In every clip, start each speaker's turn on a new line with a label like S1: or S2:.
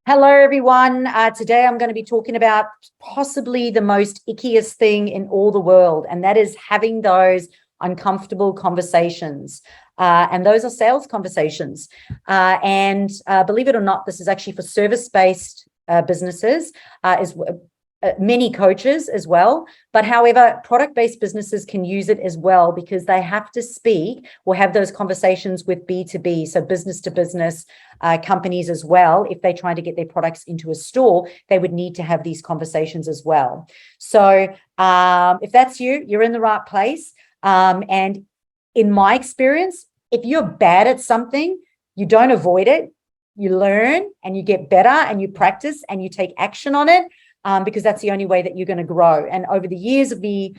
S1: Hello, everyone. Today I'm going to be talking about possibly the most ickiest thing in all the world, and that is having those uncomfortable conversations. And those are sales conversations. And believe it or not, this is actually for service-based businesses, many coaches as well. But however, product-based businesses can use it as well because they have to speak or have those conversations with B2B, so business to business companies as well. If they're trying to get their products into a store, they would need to have these conversations as well. So if that's you, you're in the right place. And in my experience, if you're bad at something, you don't avoid it, you learn and you get better and you practice and you take action on it. Because that's the only way that you're going to grow. And over the years of me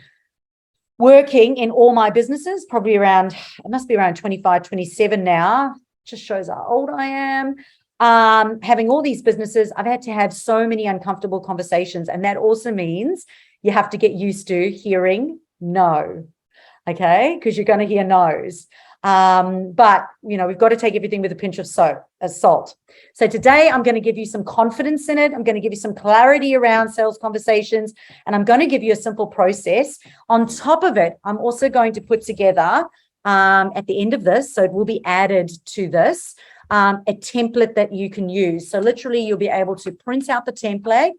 S1: working in all my businesses, probably around, it must be around 25, 27 now, just shows how old I am. Having all these businesses, I've had to have so many uncomfortable conversations. And that also means you have to get used to hearing no, okay? Because you're going to hear no's. But, you know, we've got to take everything with a pinch of salt. So today I'm going to give you some confidence in it. I'm going to give you some clarity around sales conversations, and I'm going to give you a simple process. On top of it, I'm also going to put together at the end of this, so it will be added to this, a template that you can use. So literally you'll be able to print out the template,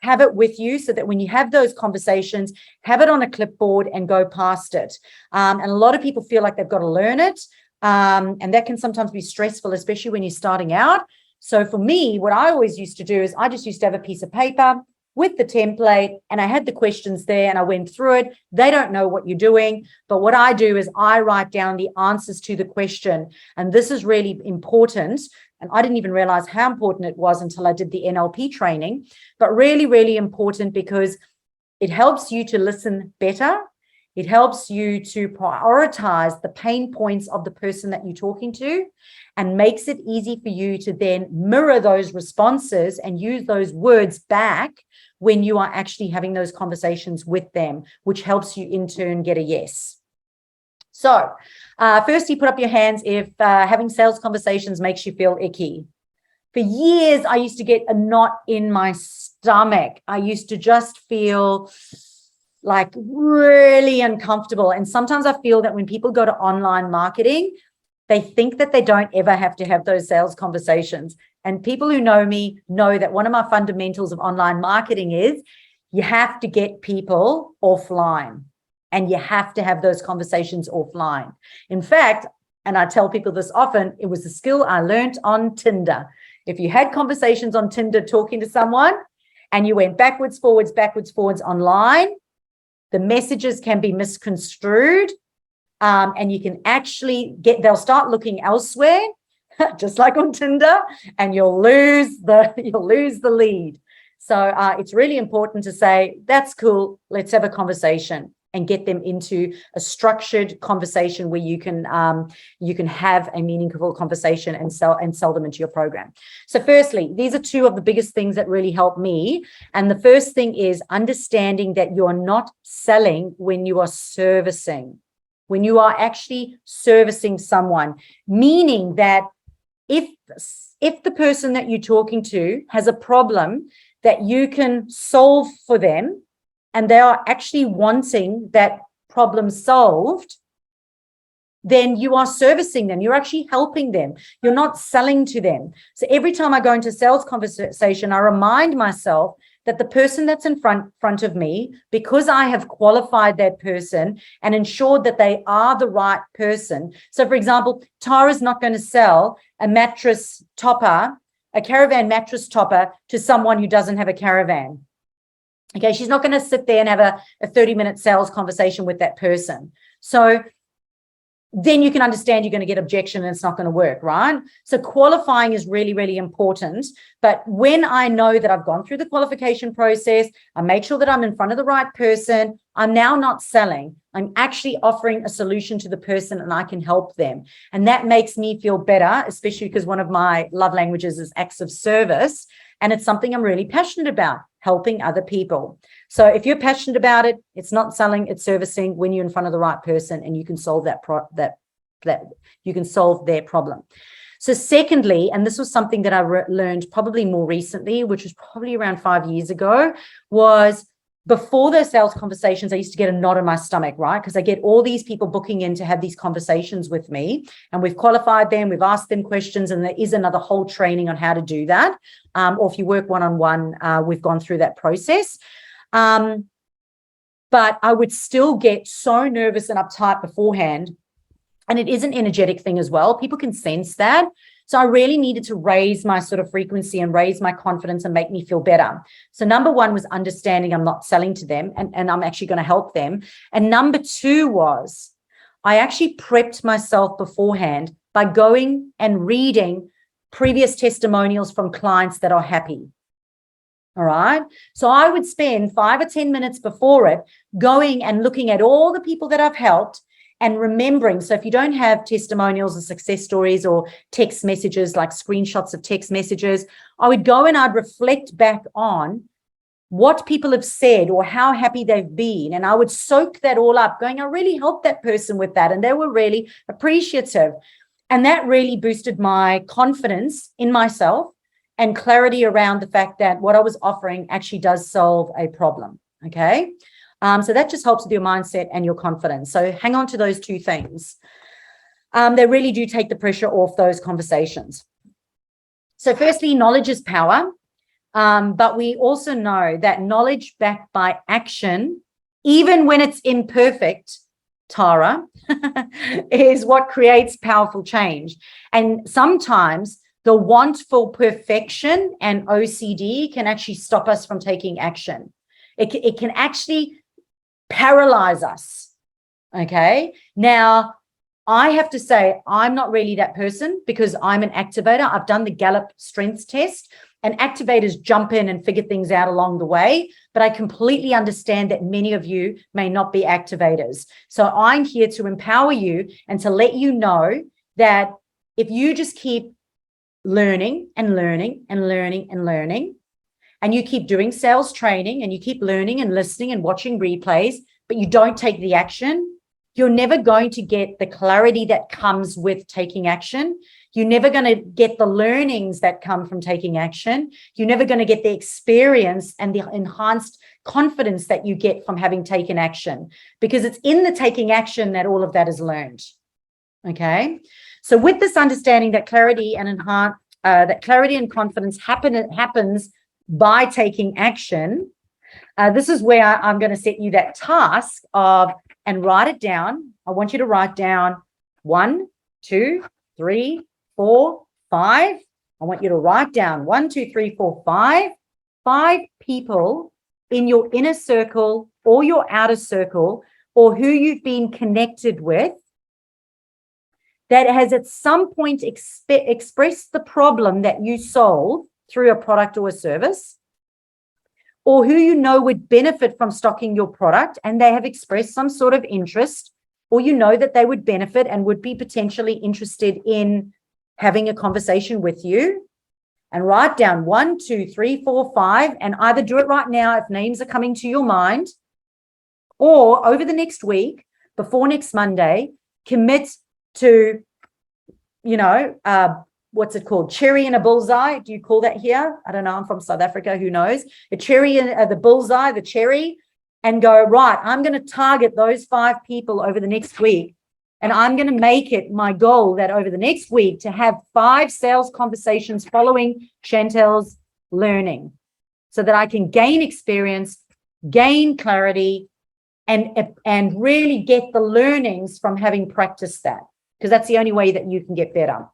S1: have it with you so that when you have those conversations, have it on a clipboard and go past it. And a lot of people feel like they've got to learn it. And that can sometimes be stressful, especially when you're starting out. So for me, what I always used to do is I just used to have a piece of paper with the template and I had the questions there and I went through it. They don't know what you're doing, but what I do is I write down the answers to the question. And this is really important. And I didn't even realize how important it was until I did the NLP training, but really, really important because it helps you to listen better. It helps you to prioritize the pain points of the person that you're talking to and makes it easy for you to then mirror those responses and use those words back when you are actually having those conversations with them, which helps you in turn get a yes. So firstly, put up your hands if having sales conversations makes you feel icky. For years, I used to get a knot in my stomach. I used to just feel like really uncomfortable. And sometimes I feel that when people go to online marketing, they think that they don't ever have to have those sales conversations. And people who know me know that one of my fundamentals of online marketing is you have to get people offline. And you have to have those conversations offline. In fact, and I tell people this often, it was a skill I learned on Tinder. If you had conversations on Tinder talking to someone and you went backwards, forwards online, the messages can be misconstrued and you can actually they'll start looking elsewhere, just like on Tinder, and you'll lose the lead. So it's really important to say, that's cool, let's have a conversation. And get them into a structured conversation where you can have a meaningful conversation and sell them into your program. So firstly, these are two of the biggest things that really help me. And the first thing is understanding that you're not selling when you are servicing, when you are actually servicing someone, meaning that if the person that you're talking to has a problem that you can solve for them, and they are actually wanting that problem solved, then you are servicing them. You're actually helping them. You're not selling to them. So every time I go into a sales conversation, I remind myself that the person that's in front of me, because I have qualified that person and ensured that they are the right person. So for example, Tara's not going to sell a mattress topper, a caravan mattress topper to someone who doesn't have a caravan. Okay, she's not going to sit there and have a 30-minute sales conversation with that person. So then you can understand you're going to get objection and it's not going to work, right? So qualifying is really, really important. But when I know that I've gone through the qualification process, I make sure that I'm in front of the right person, I'm now not selling. I'm actually offering a solution to the person and I can help them. And that makes me feel better, especially because one of my love languages is acts of service. And it's something I'm really passionate about, helping other people. So if you're passionate about it, it's not selling, it's servicing when you're in front of the right person and you can solve you can solve their problem. So secondly, and this was something that I learned probably more recently, which was probably around 5 years ago, was before those sales conversations, I used to get a knot in my stomach, right? Because I get all these people booking in to have these conversations with me, and we've qualified them, we've asked them questions, and there is another whole training on how to do that. Or if you work one-on-one, we've gone through that process. But I would still get so nervous and uptight beforehand. And it is an energetic thing as well. People can sense that. So I really needed to raise my sort of frequency and raise my confidence and make me feel better. So number one was understanding I'm not selling to them, and I'm actually going to help them. And number two was I actually prepped myself beforehand by going and reading previous testimonials from clients that are happy. All right. So I would spend 5 or 10 minutes before it going and looking at all the people that I've helped and remembering. So if you don't have testimonials or success stories or text messages, like screenshots of text messages, I would go and I'd reflect back on what people have said or how happy they've been. And I would soak that all up, going, I really helped that person with that. And they were really appreciative. And that really boosted my confidence in myself and clarity around the fact that what I was offering actually does solve a problem. Okay. So that just helps with your mindset and your confidence. So hang on to those two things. They really do take the pressure off those conversations. So firstly, knowledge is power. But we also know that knowledge backed by action, even when it's imperfect, Tara, is what creates powerful change. And sometimes the want for perfection and OCD can actually stop us from taking action. It can actually paralyze us. Okay. Now, I have to say, I'm not really that person because I'm an activator. I've done the Gallup strengths test, and activators jump in and figure things out along the way. But I completely understand that many of you may not be activators. So I'm here to empower you and to let you know that if you just keep learning and learning and learning and learning, and you keep doing sales training and you keep learning and listening and watching replays, but you don't take the action, you're never going to get the clarity that comes with taking action. You're never going to get the learnings that come from taking action. You're never going to get the experience and the enhanced confidence that you get from having taken action, because it's in the taking action that all of that is learned. Okay. So with this understanding that clarity and confidence happens by taking action, this is where I'm going to set you that task of, and write it down. I want you to write down 1, 2, 3, 4, 5. I want you to write down 1, 2, 3, 4, 5 people in your inner circle or your outer circle, or who you've been connected with, that has at some point expressed the problem that you solve through a product or a service, or who you know would benefit from stocking your product and they have expressed some sort of interest, or you know that they would benefit and would be potentially interested in having a conversation with you. And write down 1, 2, 3, 4, 5, and either do it right now if names are coming to your mind, or over the next week, before next Monday, commit to, what's it called? Cherry in a bullseye. Do you call that here? I don't know. I'm from South Africa. Who knows? A cherry in the bullseye, the cherry, and go, right, I'm going to target those 5 people over the next week. And I'm going to make it my goal that over the next week to have 5 sales conversations following Chantel's learning, so that I can gain experience, gain clarity, and really get the learnings from having practiced that, because that's the only way that you can get better.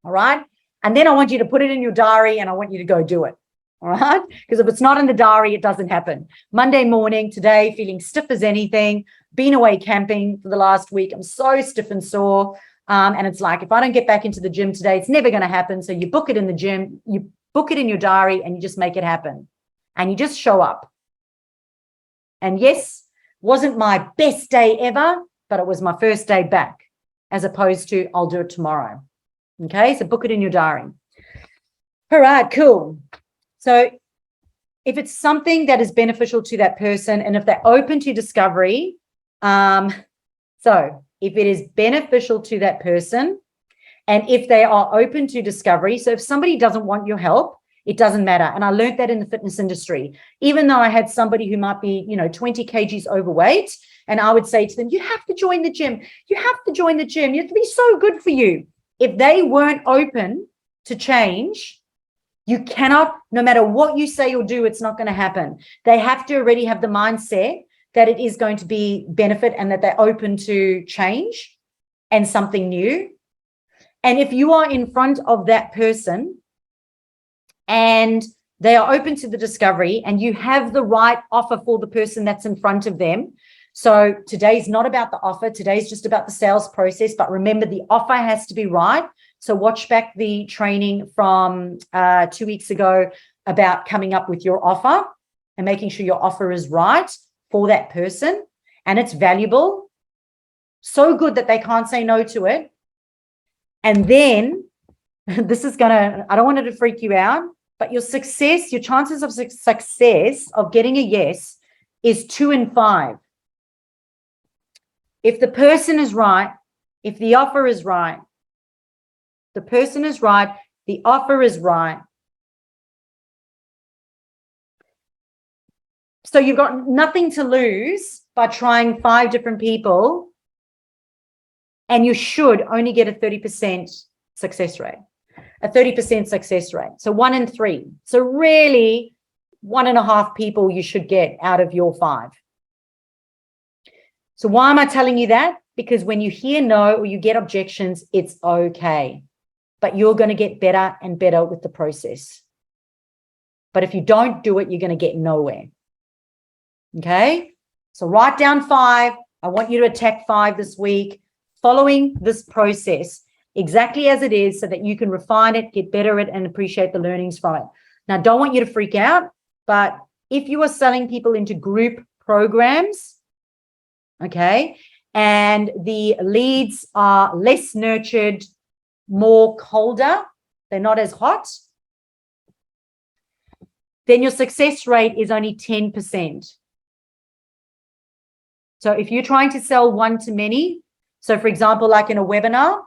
S1: All right. And then I want you to put it in your diary and I want you to go do it. All right. Because if it's not in the diary, it doesn't happen. Monday morning today, feeling stiff as anything, been away camping for the last week. I'm so stiff and sore. And it's like, if I don't get back into the gym today, it's never going to happen. So you book it in the gym, you book it in your diary, and you just make it happen. And you just show up. And yes, wasn't my best day ever, but it was my first day back, as opposed to I'll do it tomorrow. Okay, so book it in your diary. All right, cool. So if it's something that is beneficial to that person, and if they're open to discovery, so if it is beneficial to that person And if they are open to discovery, so if somebody doesn't want your help, it doesn't matter. And I learned that in the fitness industry. Even though I had somebody who might be, 20 kgs overweight, and I would say to them, you have to join the gym. You have to join the gym. You have to be so good for you. If they weren't open to change, you cannot, no matter what you say or do, it's not going to happen. They have to already have the mindset that it is going to be benefit and that they're open to change and something new. And if you are in front of that person and they are open to the discovery and you have the right offer for the person that's in front of them. So today's not about the offer. Today's just about the sales process. But remember, the offer has to be right. So watch back the training from 2 weeks ago about coming up with your offer and making sure your offer is right for that person. And it's valuable. So good that they can't say no to it. And then I don't want it to freak you out, but your chances of success of getting a yes is 2 in 5. If the person is right, if the offer is right, the person is right, the offer is right. So you've got nothing to lose by trying 5 different people, and you should only get a 30% success rate, a 30% success rate. So 1 in 3. So really 1.5 people you should get out of your 5. So why am I telling you that? Because when you hear no or you get objections, it's okay. But you're going to get better and better with the process. But if you don't do it, you're going to get nowhere. Okay? So write down 5. I want you to attack 5 this week, following this process exactly as it is so that you can refine it, get better at it, and appreciate the learnings from it. Now, don't want you to freak out, but if you are selling people into group programs, okay, and the leads are less nurtured, more colder, they're not as hot, then your success rate is only 10%. So if you're trying to sell one-to-many, so for example, like in a webinar,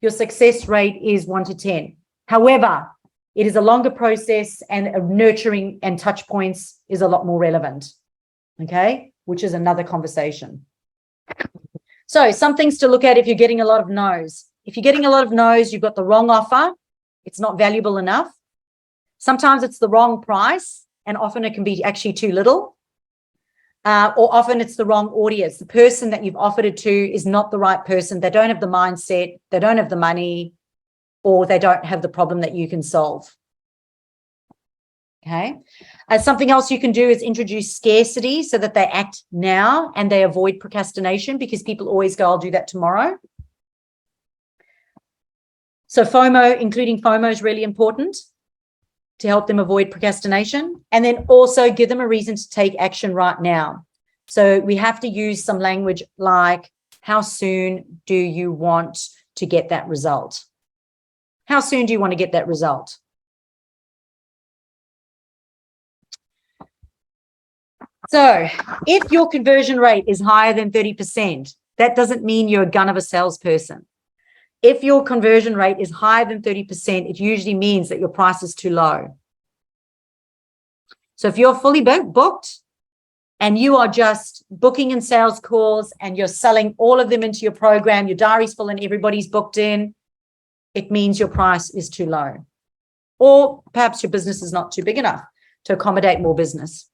S1: your success rate is 1 to 10. However, it is a longer process and nurturing and touch points is a lot more relevant, okay, which is another conversation. So some things to look at if you're getting a lot of no's. If you're getting a lot of no's, you've got the wrong offer. It's not valuable enough. Sometimes it's the wrong price, and often it can be actually too little. Or often it's the wrong audience. The person that you've offered it to is not the right person. They don't have the mindset, they don't have the money, or they don't have the problem that you can solve. Okay. Something else you can do is introduce scarcity so that they act now and they avoid procrastination, because people always go, I'll do that tomorrow. So FOMO, including FOMO, is really important to help them avoid procrastination. And then also give them a reason to take action right now. So we have to use some language like, how soon do you want to get that result? How soon do you want to get that result? So if your conversion rate is higher than 30%, that doesn't mean you're a gun of a salesperson. If your conversion rate is higher than 30%, it usually means that your price is too low. So if you're fully booked and you are just booking in sales calls and you're selling all of them into your program, your diary's full and everybody's booked in, it means your price is too low. Or perhaps your business is not too big enough to accommodate more business.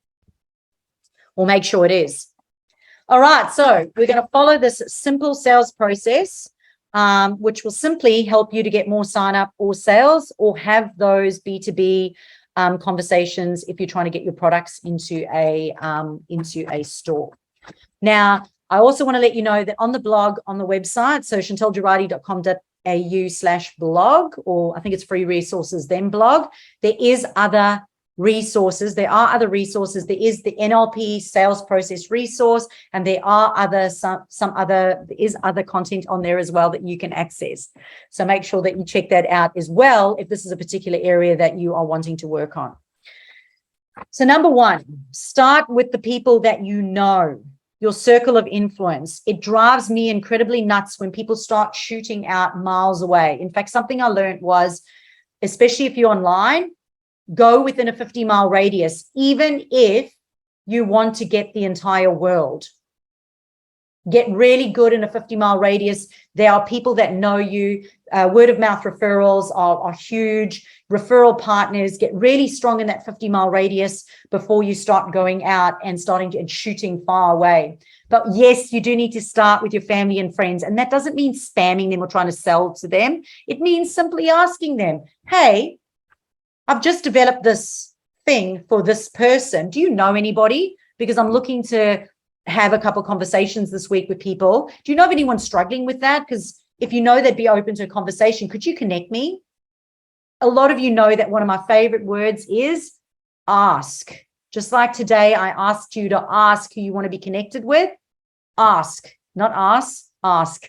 S1: Or make sure it is. All right, so we're going to follow this simple sales process, which will simply help you to get more sign up or sales, or have those B2B conversations if you're trying to get your products into a store. Now, I also want to let you know that on the blog, on the website, so chantelgirardi.com.au/blog, or I think it's free resources, then blog, there is other resources. There are other resources. There is the NLP sales process resource, and there are there is other content on there as well that you can access. So make sure that you check that out as well if this is a particular area that you are wanting to work on. So number 1, start with the people that you know. your circle of influence. It drives me incredibly nuts when people start shooting out miles away. In fact, something I learned was, especially if you're online, go within a 50-mile radius, even if you want to get the entire world. Get really good in a 50-mile radius. There are people that know you. Word of mouth referrals are huge. Referral partners, get really strong in that 50-mile radius before you start going out and starting and shooting far away. But yes, you do need to start with your family and friends. And that doesn't mean spamming them or trying to sell to them. It means simply asking them, hey, I've just developed this thing for this person. Do you know anybody? Because I'm looking to have a couple of conversations this week with people. Do you know of anyone struggling with that? Because if you know they'd be open to a conversation, could you connect me? A lot of you know that one of my favorite words is ask. Just like today, I asked you to ask who you want to be connected with. Ask, not ask. Ask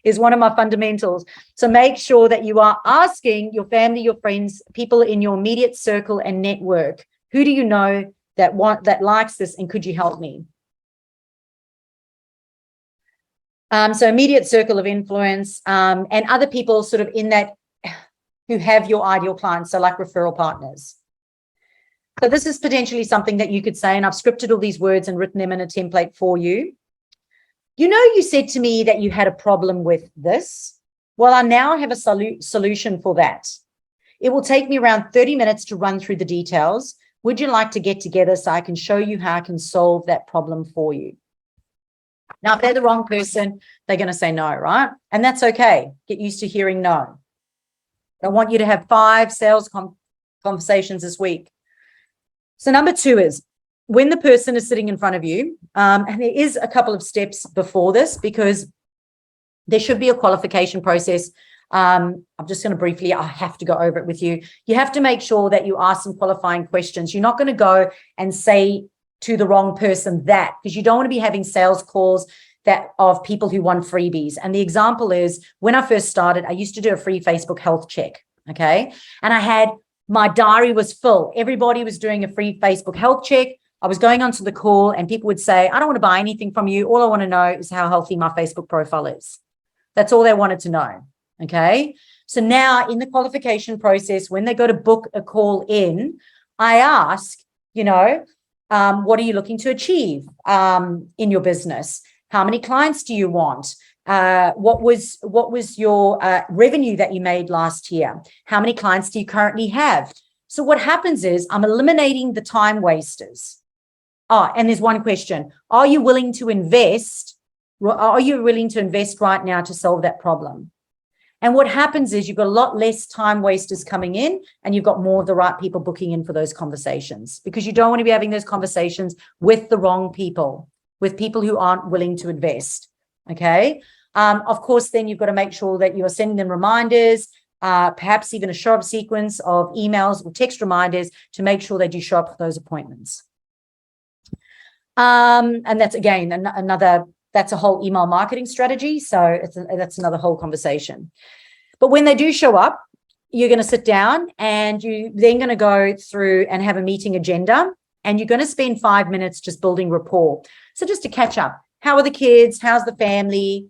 S1: is one of my fundamentals. So make sure that you are asking your family, your friends, people in your immediate circle and network. Who do you know that likes this, and could you help me? So immediate circle of influence, and other people sort of in that who have your ideal clients, so like referral partners. So this is potentially something that you could say, and I've scripted all these words and written them in a template for you. You know, you said to me that you had a problem with this. Well, I now have a solution for that. It will take me around 30 minutes to run through the details. Would you like to get together so I can show you how I can solve that problem for you? Now, if they're the wrong person, they're going to say no, right? And that's okay. Get used to hearing no. I want you to have 5 sales conversations this week. So number 2 is when the person is sitting in front of you, and there is a couple of steps before this because there should be a qualification process. I'm just going to briefly, I have to go over it with you. You have to make sure that you ask some qualifying questions. You're not going to go and say to the wrong person that, because you don't want to be having sales calls that of people who want freebies. And the example is when I first started, I used to do a free Facebook health check. Okay. And my diary was full. Everybody was doing a free Facebook health check. I was going onto the call and people would say, I don't want to buy anything from you. All I want to know is how healthy my Facebook profile is. That's all they wanted to know. Okay. So now in the qualification process, when they go to book a call in, I ask, what are you looking to achieve in your business? How many clients do you want? What was your revenue that you made last year? How many clients do you currently have? So what happens is I'm eliminating the time wasters. And there's one question. Are you willing to invest? Are you willing to invest right now to solve that problem? And what happens is you've got a lot less time wasters coming in and you've got more of the right people booking in for those conversations, because you don't want to be having those conversations with the wrong people, with people who aren't willing to invest. Okay. Of course, then you've got to make sure that you are sending them reminders, perhaps even a show-up sequence of emails or text reminders to make sure they do show up for those appointments. And that's, again, that's a whole email marketing strategy. So that's another whole conversation. But when they do show up, you're going to sit down and you're then going to go through and have a meeting agenda, and you're going to spend 5 minutes just building rapport. So just to catch up, how are the kids? How's the family?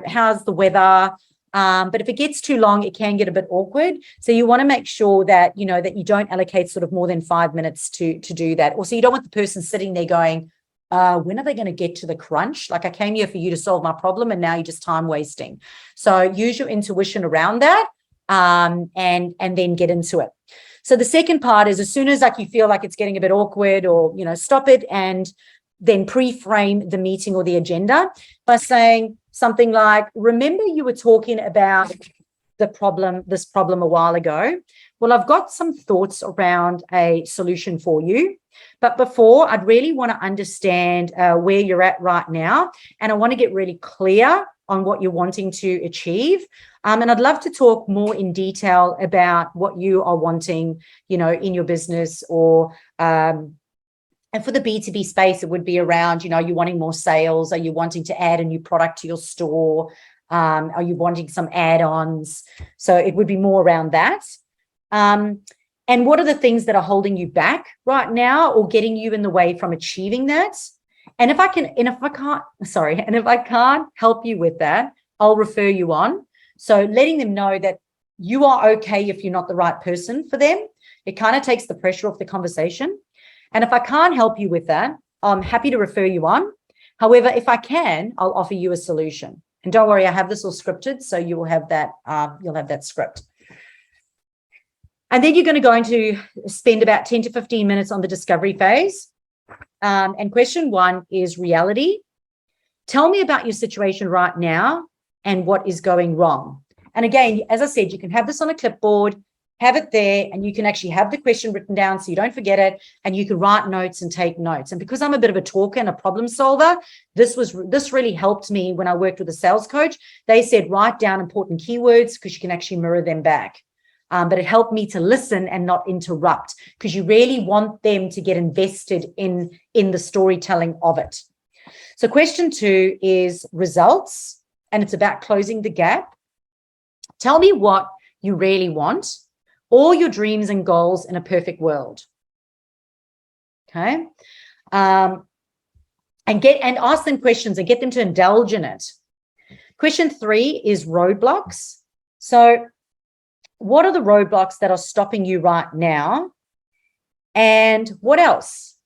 S1: How's the weather? But if it gets too long, it can get a bit awkward. So you want to make sure that, that you don't allocate sort of more than 5 minutes to do that. Also, you don't want the person sitting there going, when are they going to get to the crunch? Like, I came here for you to solve my problem and now you're just time wasting. So use your intuition around that, and then get into it. So the second part is, as soon as you feel like it's getting a bit awkward, or, stop it and then pre-frame the meeting or the agenda by saying something like, remember you were talking about this problem a while ago. Well, I've got some thoughts around a solution for you. But before, I'd really want to understand where you're at right now. And I want to get really clear on what you're wanting to achieve. And I'd love to talk more in detail about what you are wanting, in your business, or and for the B2B space, it would be around, are you wanting more sales? Are you wanting to add a new product to your store? Are you wanting some add-ons? So it would be more around that. And what are the things that are holding you back right now or getting you in the way from achieving that? And if I can't help you with that, I'll refer you on. So letting them know that you are okay if you're not the right person for them. It kind of takes the pressure off the conversation. And if I can't help you with that, I'm happy to refer you on. However, if I can, I'll offer you a solution. And don't worry, I have this all scripted, so you will have that. You'll have that script. And then you're going to spend about 10 to 15 minutes on the discovery phase. And question 1 is reality. Tell me about your situation right now and what is going wrong. And again, as I said, you can have this on a clipboard, have it there, and you can actually have the question written down so you don't forget it, and you can write notes and take notes. And because I'm a bit of a talker and a problem solver, this really helped me when I worked with a sales coach. They said write down important keywords because you can actually mirror them back. But it helped me to listen and not interrupt, because you really want them to get invested in the storytelling of it. So question 2 is results, and it's about closing the gap. Tell me what you really want, all your dreams and goals in a perfect world. Okay. And ask them questions and get them to indulge in it. Question 3 is roadblocks. So what are the roadblocks that are stopping you right now? And what else?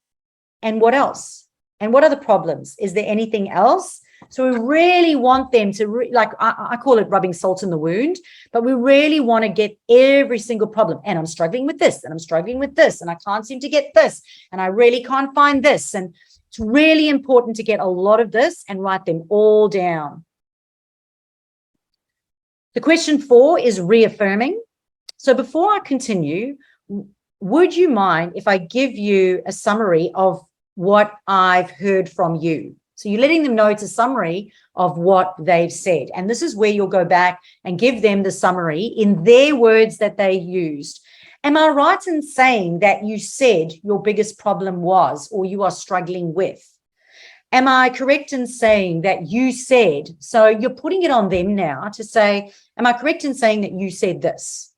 S1: And what else? And what are the problems? Is there anything else? So we really want them to, I call it rubbing salt in the wound, but we really want to get every single problem. And I'm struggling with this, and I'm struggling with this, and I can't seem to get this, and I really can't find this. And it's really important to get a lot of this and write them all down. The question 4 is reaffirming. So before I continue, would you mind if I give you a summary of what I've heard from you? So you're letting them know it's a summary of what they've said. And this is where you'll go back and give them the summary in their words that they used. Am I right in saying that you said your biggest problem was, or you are struggling with? Am I correct in saying that you said, so you're putting it on them now to say, am I correct in saying that you said this?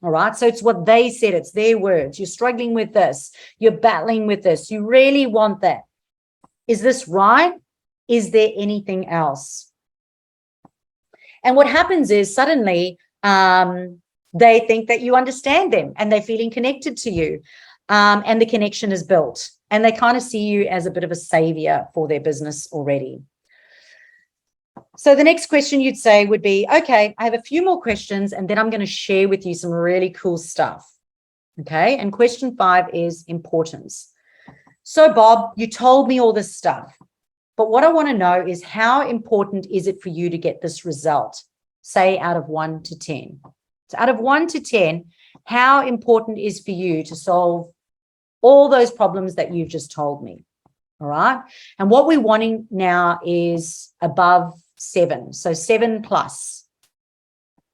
S1: All right. So it's what they said. It's their words. You're struggling with this. You're battling with this. You really want that. Is this right? Is there anything else? And what happens is suddenly they think that you understand them and they're feeling connected to you, and the connection is built, and they kind of see you as a bit of a savior for their business already. So the next question you'd say would be, okay, I have a few more questions, and then I'm going to share with you some really cool stuff. Okay. And question 5 is importance. So Bob, you told me all this stuff, but what I want to know is how important is it for you to get this result? Say out of 1 to 10. So out of 1 to 10, how important is for you to solve all those problems that you've just told me? All right. And what we're wanting now is above 7. So 7 plus.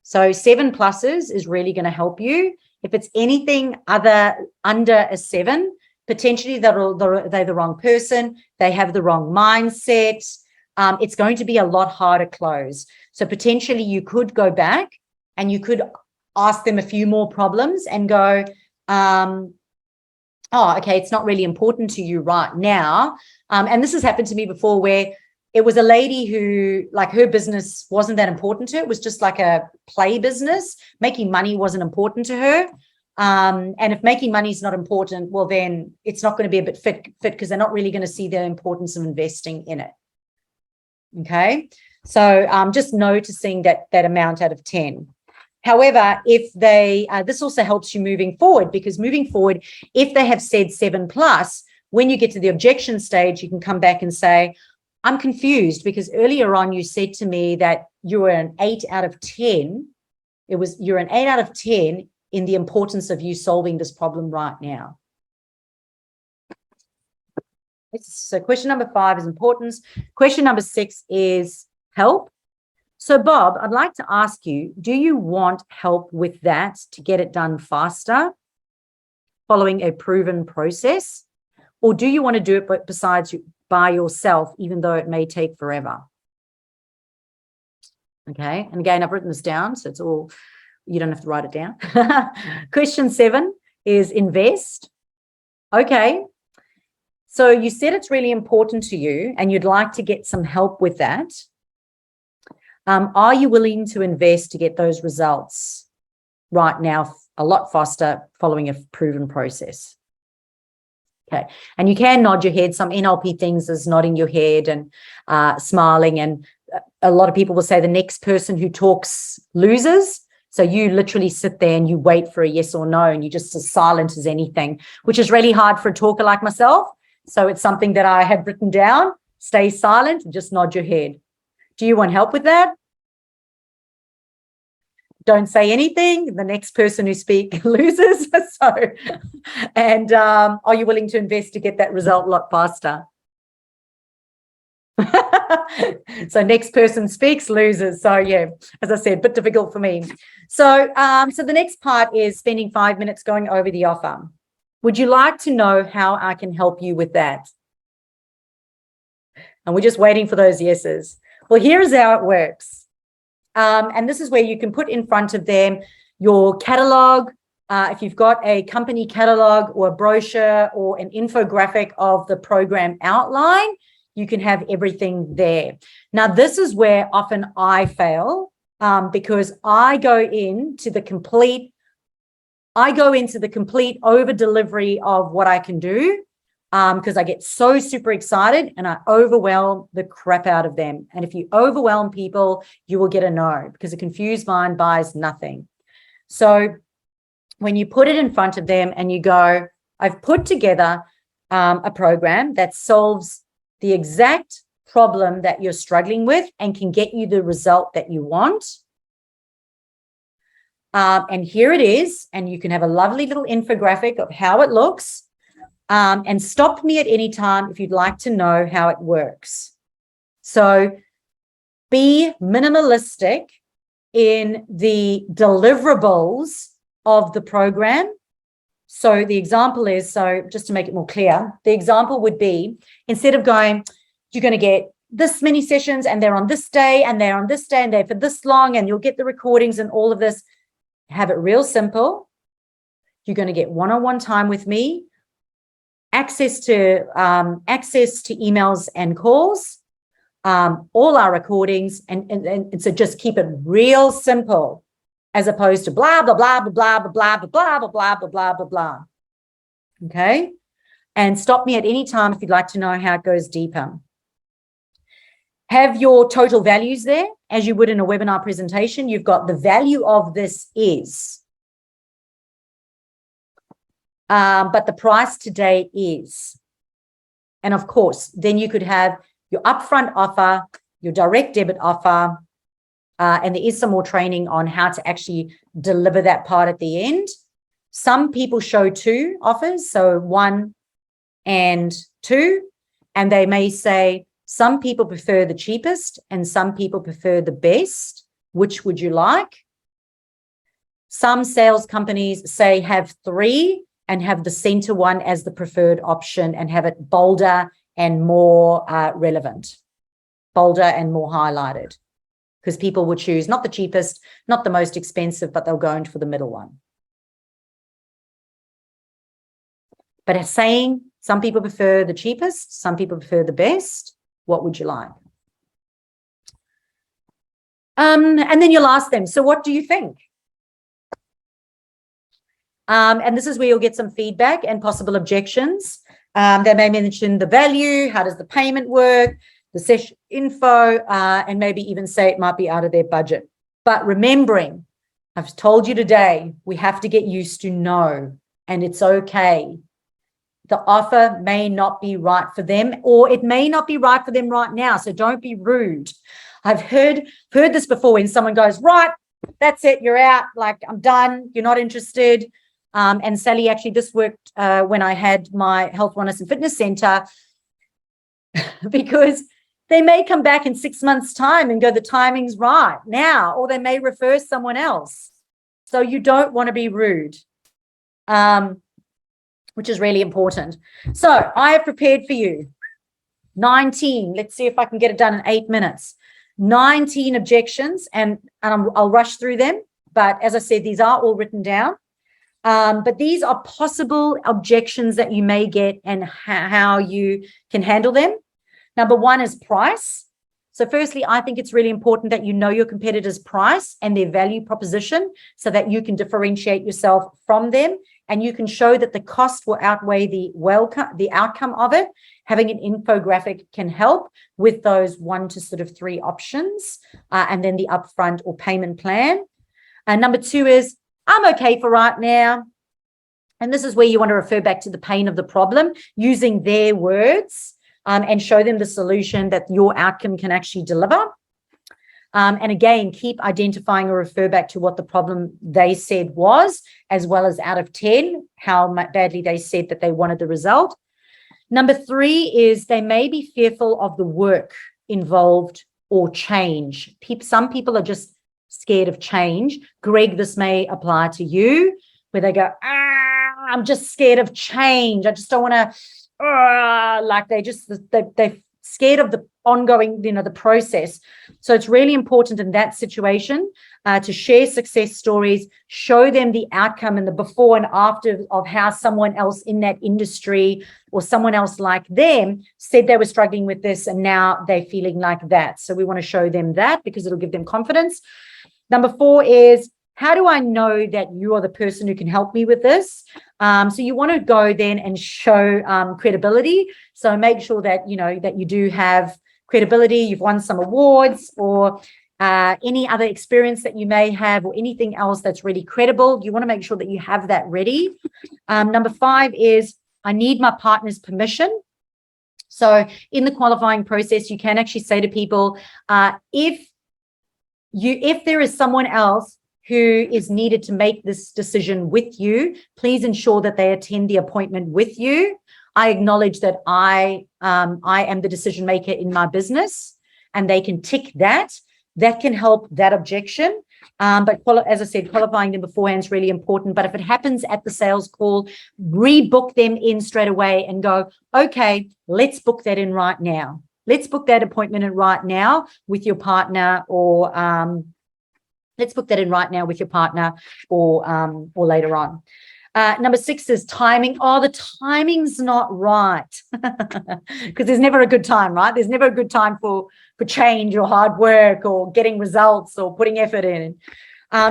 S1: So 7 pluses is really going to help you. If it's anything under a 7, potentially they're the wrong person. They have the wrong mindset. It's going to be a lot harder to close. So potentially you could go back and you could ask them a few more problems and go, oh, okay, it's not really important to you right now. And this has happened to me before, where it was a lady who, like, her business wasn't that important to her. It was just like a play business. Making money wasn't important to her. And if making money is not important, well, then it's not going to be a bit fit because they're not really going to see the importance of investing in it. Okay. So just noticing that amount out of 10. However, if they, this also helps you moving forward, because moving forward, if they have said 7 plus, when you get to the objection stage, you can come back and say, I'm confused because earlier on you said to me that you were an 8 out of 10. You're an 8 out of 10 in the importance of you solving this problem right now. So question number 5 is importance. Question number 6 is help. So Bob, I'd like to ask you, do you want help with that to get it done faster, following a proven process? Or do you want to do it by yourself, even though it may take forever? Okay. And again, I've written this down, so it's all You don't have to write it down. Question 7 is invest. Okay. So you said it's really important to you and you'd like to get some help with that. Are you willing to invest to get those results right now a lot faster following a proven process? Okay. And you can nod your head. Some NLP things is nodding your head and smiling. And a lot of people will say the next person who talks loses. So you literally sit there and you wait for a yes or no, and you're just as silent as anything, which is really hard for a talker like myself. So it's something that I have written down. Stay silent and just nod your head. Do you want help with that? Don't say anything. The next person who speaks loses. And are you willing to invest to get that result a lot faster? So next person speaks loses. So yeah, as I said, a bit difficult for me. So the next part is spending 5 minutes going over the offer. Would you like to know how I can help you with that? And we're just waiting for those yeses. Well, here's how it works. And this is where you can put in front of them your catalog. If you've got a company catalog or a brochure or an infographic of the program outline, you can have everything there. Now, this is where often I fail because I go into the complete over delivery of what I can do because I get so super excited and I overwhelm the crap out of them. And if you overwhelm people, you will get a no, because a confused mind buys nothing. So when you put it in front of them and you go, I've put together a program that solves the exact problem that you're struggling with and can get you the result that you want. And here it is. And you can have a lovely little infographic of how it looks. And stop me at any time if you'd like to know how it works. So be minimalistic in the deliverables of the program. So the example is, so just to make it more clear, the example would be, instead of going, you're going to get this many sessions and they're on this day and they're on this day and they're for this long and you'll get the recordings and all of this, have it real simple. You're going to get one-on-one time with me, access to emails and calls, all our recordings, and so just keep it real simple, as opposed to blah, blah, blah, blah, blah, blah, blah, blah, blah, blah, blah, blah, blah, blah. Okay? And stop me at any time if you'd like to know how it goes deeper. Have your total values there, as you would in a webinar presentation. You've got the value of this is. But the price today is. And of course, then you could have your upfront offer, your direct debit offer, and there is some more training on how to actually deliver that part at the end. Some people show 2 offers, so 1 and 2, and they may say some people prefer the cheapest and some people prefer the best. Which would you like? Some sales companies say have 3 and have the center one as the preferred option and have it bolder and more relevant, bolder and more highlighted. Because people will choose not the cheapest, not the most expensive, but they'll go in for the middle one. But saying some people prefer the cheapest, some people prefer the best, what would you like? And then you'll ask them, so what do you think? And this is where you'll get some feedback and possible objections. They may mention the value, how does the payment work, the session info, and maybe even say it might be out of their budget. But remembering, I've told you today, we have to get used to no, and it's okay. The offer may not be right for them, or it may not be right for them right now. So don't be rude. I've heard this before when someone goes, right, that's it, you're out, like I'm done, you're not interested. And Sally, actually, this worked when I had my health, wellness and fitness center, because they may come back in 6 months' time and go, the timing's right now, or they may refer someone else. So you don't want to be rude, which is really important. So I have prepared for you 19. Let's see if I can get it done in 8 minutes. 19 objections, and I'll rush through them, but as I said, these are all written down. But these are possible objections that you may get and how you can handle them. Number one is price. So firstly, I think it's really important that you know your competitors' price and their value proposition so that you can differentiate yourself from them, and you can show that the cost will outweigh the outcome of it. Having an infographic can help with those 1 to sort of 3 options, and then the upfront or payment plan. And number 2 is, I'm okay for right now. And this is where you want to refer back to the pain of the problem using their words, and show them the solution that your outcome can actually deliver. And again, keep identifying or refer back to what the problem they said was, as well as out of 10, how badly they said that they wanted the result. Number 3 is they may be fearful of the work involved or change. Some people are just scared of change. Greg, this may apply to you, where they go, I'm just scared of change. I just don't want to, like they're scared of the ongoing, the process. So it's really important in that situation to share success stories, show them the outcome and the before and after of how someone else in that industry or someone else like them said they were struggling with this and now they're feeling like that. So we want to show them that because it'll give them confidence. Number 4 is, how do I know that you are the person who can help me with this? So you want to go then and show credibility. So make sure that, that you do have credibility. You've won some awards or any other experience that you may have or anything else that's really credible. You want to make sure that you have that ready. Number 5 is, I need my partner's permission. So in the qualifying process, you can actually say to people, if there is someone else who is needed to make this decision with you, please ensure that they attend the appointment with you. I acknowledge that I am the decision maker in my business, and they can tick that. That can help that objection. But as I said, qualifying them beforehand is really important. But if it happens at the sales call, rebook them in straight away and go, okay, let's book that in right now. Let's book that appointment in right now with your partner, or let's book that in right now with your partner, or later on. Number 6 is timing. Oh, the timing's not right, because there's never a good time, right? There's never a good time for change or hard work or getting results or putting effort in.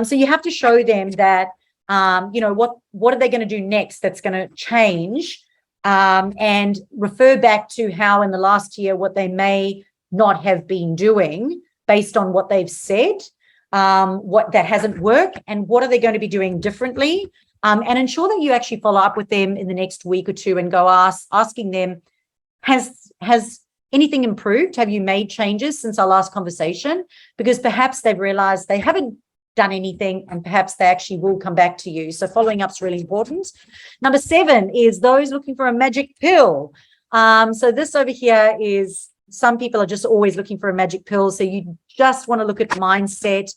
S1: So you have to show them that, what are they going to do next that's going to change, and refer back to how in the last year what they may not have been doing based on what they've said. What that hasn't worked and what are they going to be doing differently, and ensure that you actually follow up with them in the next week or 2 and go asking them, has anything improved? Have you made changes since our last conversation? Because perhaps they've realized they haven't done anything and perhaps they actually will come back to you. So following up is really important. Number 7 is those looking for a magic pill. So this over here is, some people are just always looking for a magic pill. So you just want to look at mindset.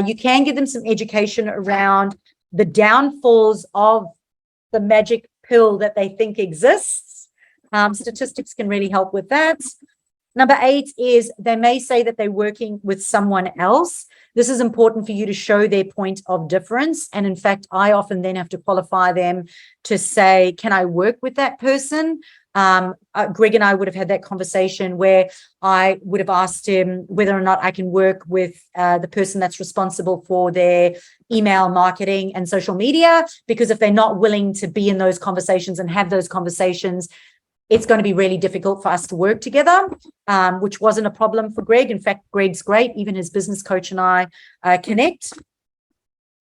S1: You can give them some education around the downfalls of the magic pill that they think exists. Statistics can really help with that. Number 8 is they may say that they're working with someone else. This is important for you to show their point of difference. And in fact, I often then have to qualify them to say, can I work with that person? Greg and I would have had that conversation where I would have asked him whether or not I can work with the person that's responsible for their email marketing and social media, because if they're not willing to be in those conversations and have those conversations, it's going to be really difficult for us to work together, which wasn't a problem for Greg. In fact, Greg's great. Even his business coach and I connect.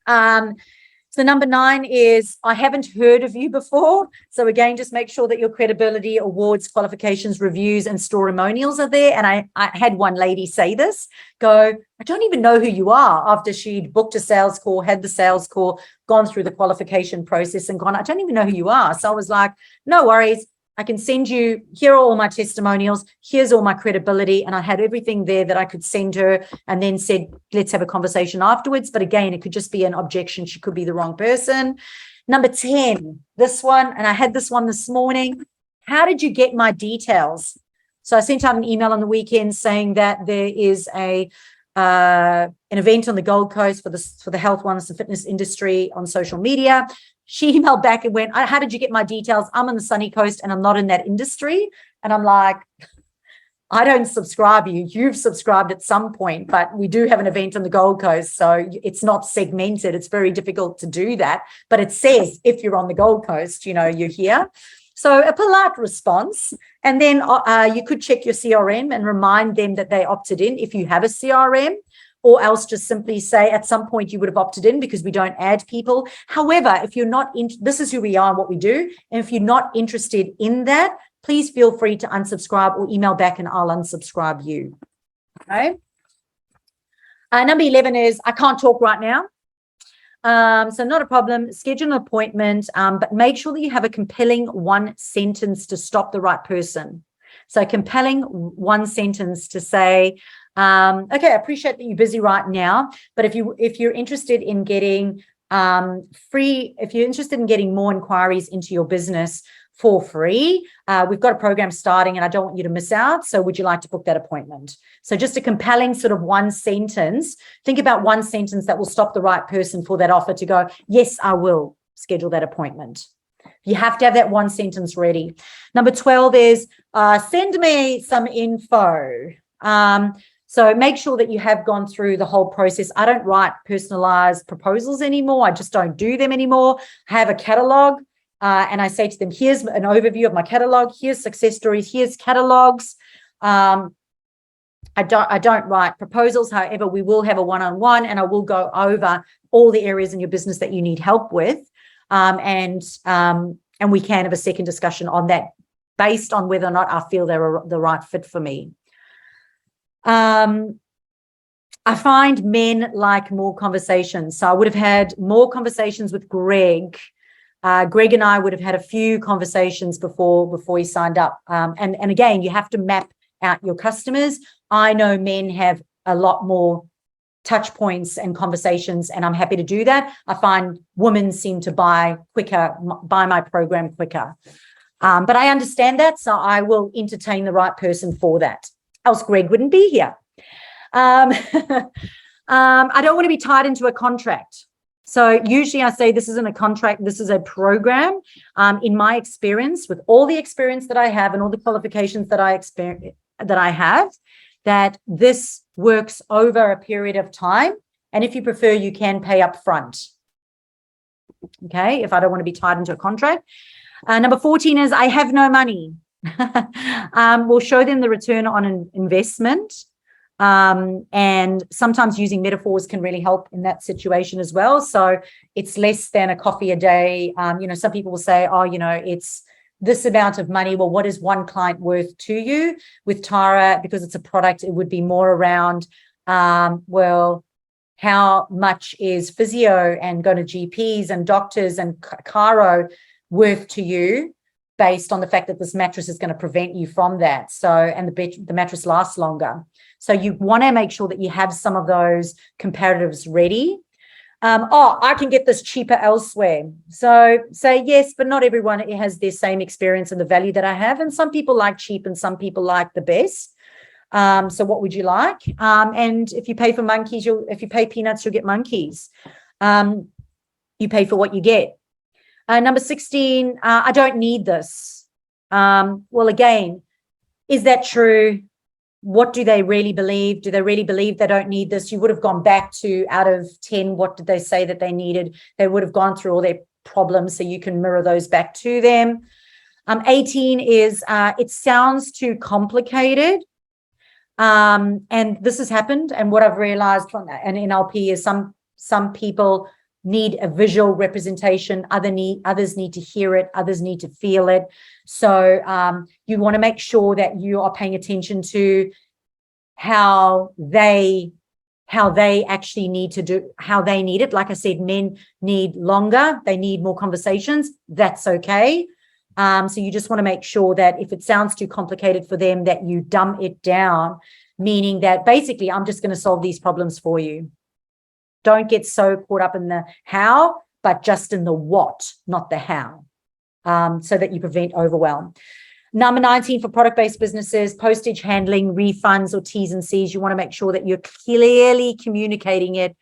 S1: So number 9 is, I haven't heard of you before. So again, just make sure that your credibility, awards, qualifications, reviews, and testimonials are there. And I had one lady say this, go, I don't even know who you are, after she'd booked a sales call, had the sales call, gone through the qualification process and gone, I don't even know who you are. So I was like, no worries. I can send you, here are all my testimonials, here's all my credibility. And I had everything there that I could send her, and then said, let's have a conversation afterwards. But again, it could just be an objection. She could be the wrong person. Number 10, this one, and I had this one this morning. How did you get my details? So I sent out an email on the weekend saying that there is a an event on the Gold Coast for the health, wellness, and fitness industry on social media. She emailed back and went, how did you get my details? I'm on the sunny coast and I'm not in that industry. And I'm like, I don't subscribe you. You've subscribed at some point, but we do have an event on the Gold Coast. So it's not segmented. It's very difficult to do that. But it says if you're on the Gold Coast, you're here. So a polite response. And then you could check your CRM and remind them that they opted in if you have a CRM, or else just simply say at some point you would have opted in because we don't add people. However, if you're not this is who we are and what we do. And if you're not interested in that, please feel free to unsubscribe or email back and I'll unsubscribe you. Okay. Number 11 is I can't talk right now. So not a problem. Schedule an appointment, but make sure that you have a compelling one sentence to stop the right person. So compelling one sentence to say, okay, I appreciate that you're busy right now, but if you're interested in getting if you're interested in getting more inquiries into your business for free, we've got a program starting and I don't want you to miss out. So would you like to book that appointment? So just a compelling sort of one sentence. Think about one sentence that will stop the right person for that offer to go, yes, I will schedule that appointment. You have to have that one sentence ready. Number 12 is send me some info. So make sure that you have gone through the whole process. I don't write personalized proposals anymore. I just don't do them anymore. I have a catalog. And I say to them, here's an overview of my catalog. Here's success stories. Here's catalogs. I don't write proposals. However, we will have a one-on-one and I will go over all the areas in your business that you need help with. And we can have a second discussion on that based on whether or not I feel they're the right fit for me. I find men like more conversations. So I would have had more conversations with Greg. Greg and I would have had a few conversations before he signed up. And again, you have to map out your customers. I know men have a lot more touch points and conversations, and I'm happy to do that. I find women seem to buy my program quicker. But I understand that, so I will entertain the right person for that. Else Greg wouldn't be here. I don't want to be tied into a contract. So usually I say this isn't a contract, this is a program. In my experience, with all the experience that I have and all the qualifications that I have, that this works over a period of time. And if you prefer, you can pay up front. Okay, if I don't want to be tied into a contract. Number 14 is I have no money. We'll show them the return on an investment. And sometimes using metaphors can really help in that situation as well. So it's less than a coffee a day. Some people will say, oh, it's this amount of money. Well, what is one client worth to you? With Tara, because it's a product, it would be more around, how much is physio and going to GPs and doctors and chiro worth to you based on the fact that this mattress is going to prevent you from that. So, and the mattress lasts longer. So you want to make sure that you have some of those comparatives ready. I can get this cheaper elsewhere. So say yes, but not everyone has the same experience and the value that I have. And some people like cheap and some people like the best. So what would you like? And if you pay for monkeys, if you pay peanuts, you'll get monkeys. You pay for what you get. Number 16, I don't need this. Well, again, is that true? What do they really believe? Do they really believe they don't need this? You would have gone back to out of 10, what did they say that they needed? They would have gone through all their problems so you can mirror those back to them. 18 is it sounds too complicated. And this has happened. And what I've realized from an NLP is some people need a visual representation, others need to hear it, others need to feel it. So you want to make sure that you are paying attention to how they actually need to do, how they need it. Like I said, men need longer, they need more conversations. That's okay. So you just want to make sure that if it sounds too complicated for them, that you dumb it down, meaning that basically I'm just going to solve these problems for you. Don't get so caught up in the how, but just in the what, not the how, so that you prevent overwhelm. Number 19 for product-based businesses, postage handling, refunds or T's and C's. You want to make sure that you're clearly communicating it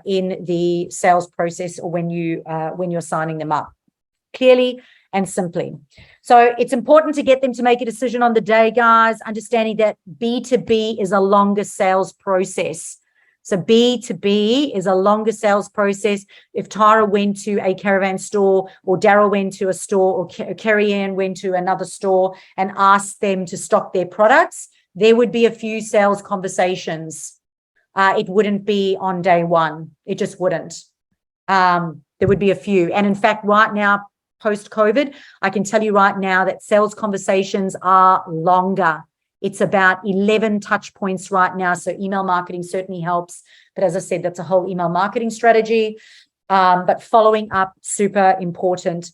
S1: in the sales process or when you're signing them up, clearly and simply. So it's important to get them to make a decision on the day, guys, understanding that B2B is a longer sales process. So B2B is a longer sales process. If Tara went to a caravan store or Daryl went to a store or Kerry Ann went to another store and asked them to stock their products, there would be a few sales conversations. It wouldn't be on day one. It just wouldn't. There would be a few. And in fact, right now, post-COVID, I can tell you right now that sales conversations are longer. It's about 11 touch points right now. So email marketing certainly helps. But as I said, that's a whole email marketing strategy. But following up, super important.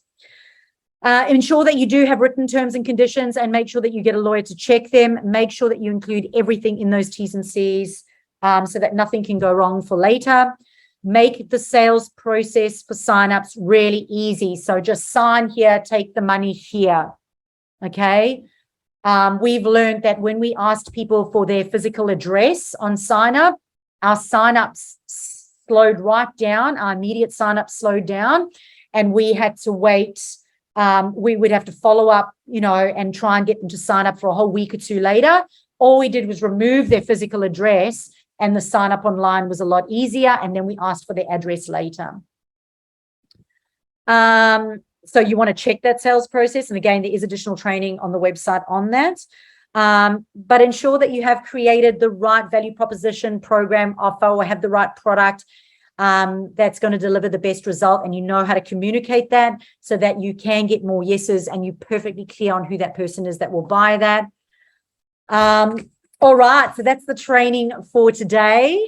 S1: Ensure that you do have written terms and conditions and make sure that you get a lawyer to check them. Make sure that you include everything in those T's and C's so that nothing can go wrong for later. Make the sales process for signups really easy. So just sign here, take the money here. Okay. We've learned that when we asked people for their physical address on sign up, our signups slowed right down. Our immediate signups slowed down, and we had to wait. We would have to follow up, and try and get them to sign up for a whole week or two later. All we did was remove their physical address, and the sign up online was a lot easier. And then we asked for their address later. So you want to check that sales process. And again, there is additional training on the website on that. But ensure that you have created the right value proposition, program, offer, or have the right product that's going to deliver the best result. And you know how to communicate that so that you can get more yeses and you're perfectly clear on who that person is that will buy that. All right. So that's the training for today.